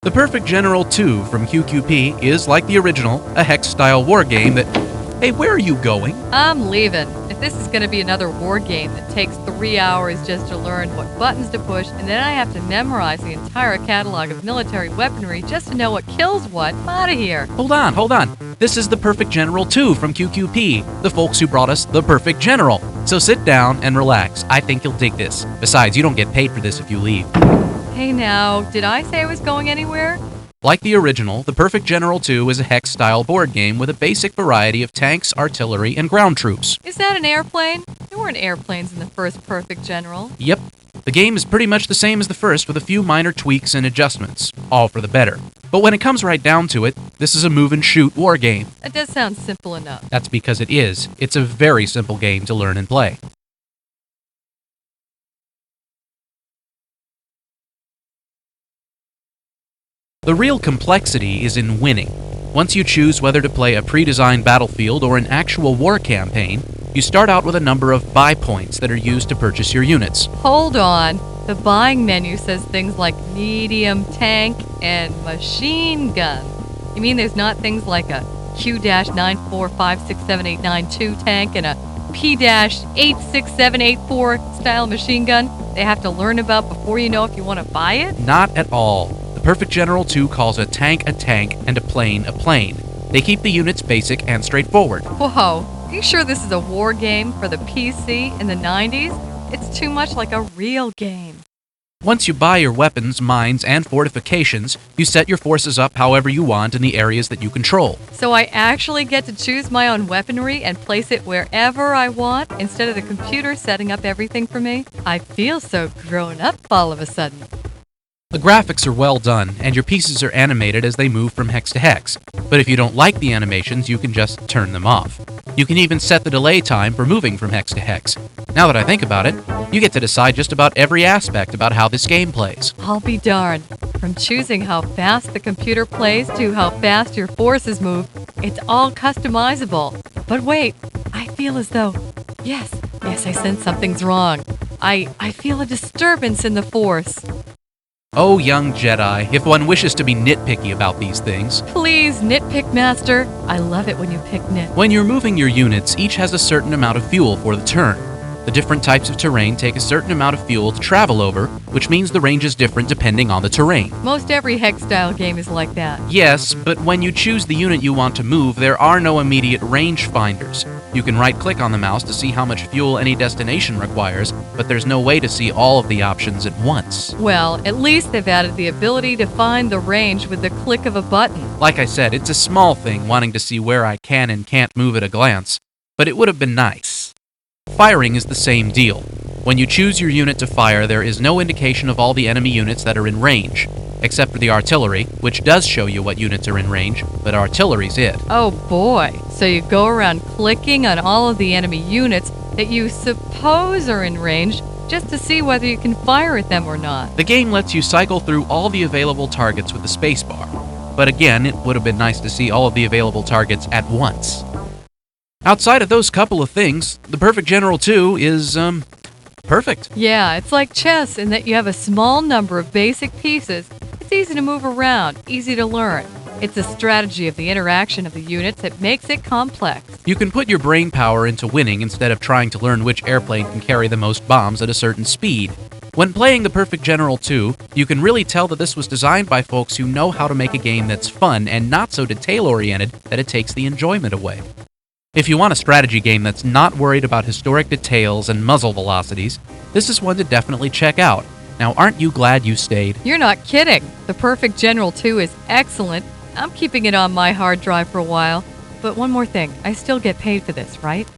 The Perfect General 2 from QQP is, like the original, a hex-style war game that... Hey, where are you going? I'm leaving. If this is going to be another war game that takes 3 hours just to learn what buttons to push, and then I have to memorize the entire catalog of military weaponry just to know what kills what, I'm out of here. Hold on. This is The Perfect General 2 from QQP, the folks who brought us The Perfect General. So sit down and relax. I think you'll dig this. Besides, you don't get paid for this if you leave. Hey now, did I say I was going anywhere? Like the original, The Perfect General 2 is a hex-style board game with a basic variety of tanks, artillery, and ground troops. Is that an airplane? There weren't airplanes in the first Perfect General. Yep. The game is pretty much the same as the first with a few minor tweaks and adjustments, all for the better. But when it comes right down to it, this is a move-and-shoot war game. That does sound simple enough. That's because it is. It's a very simple game to learn and play. The real complexity is in winning. Once you choose whether to play a pre-designed battlefield or an actual war campaign, you start out with a number of buy points that are used to purchase your units. Hold on. The buying menu says things like medium tank and machine gun. You mean there's not things like a Q-945678992 tank and a P-86784 style machine gun they have to learn about before you know if you want to buy it? Not at all. The Perfect General 2 calls a tank and a plane. They keep the units basic and straightforward. Whoa, are you sure this is a war game for the PC in the 90s? It's too much like a real game. Once you buy your weapons, mines, and fortifications, you set your forces up however you want in the areas that you control. So I actually get to choose my own weaponry and place it wherever I want instead of the computer setting up everything for me? I feel so grown up all of a sudden. The graphics are well done, and your pieces are animated as they move from hex to hex. But if you don't like the animations, you can just turn them off. You can even set the delay time for moving from hex to hex. Now that I think about it, you get to decide just about every aspect about how this game plays. I'll be darned. From choosing how fast the computer plays to how fast your forces move, it's all customizable. But wait, I feel as though... Yes, I sense something's wrong. I feel a disturbance in the force. Oh, young Jedi, if one wishes to be nitpicky about these things. Please, nitpick master. I love it when you pick nit. When you're moving your units, each has a certain amount of fuel for the turn. The different types of terrain take a certain amount of fuel to travel over, which means the range is different depending on the terrain. Most every hex-style game is like that. Yes, but when you choose the unit you want to move, there are no immediate range finders. You can right-click on the mouse to see how much fuel any destination requires, but there's no way to see all of the options at once. Well, at least they've added the ability to find the range with the click of a button. Like I said, it's a small thing wanting to see where I can and can't move at a glance, but it would have been nice. Firing is the same deal. When you choose your unit to fire, there is no indication of all the enemy units that are in range, except for the artillery, which does show you what units are in range, but artillery's it. Oh boy, so you go around clicking on all of the enemy units that you suppose are in range just to see whether you can fire at them or not. The game lets you cycle through all the available targets with the spacebar, but again, it would have been nice to see all of the available targets at once. Outside of those couple of things, The Perfect General 2 is, perfect. Yeah, it's like chess in that you have a small number of basic pieces. It's easy to move around, easy to learn. It's the strategy of the interaction of the units that makes it complex. You can put your brain power into winning instead of trying to learn which airplane can carry the most bombs at a certain speed. When playing The Perfect General 2, you can really tell that this was designed by folks who know how to make a game that's fun and not so detail-oriented that it takes the enjoyment away. If you want a strategy game that's not worried about historic details and muzzle velocities, this is one to definitely check out. Now, aren't you glad you stayed? You're not kidding. The Perfect General 2 is excellent. I'm keeping it on my hard drive for a while. But one more thing, I still get paid for this, right?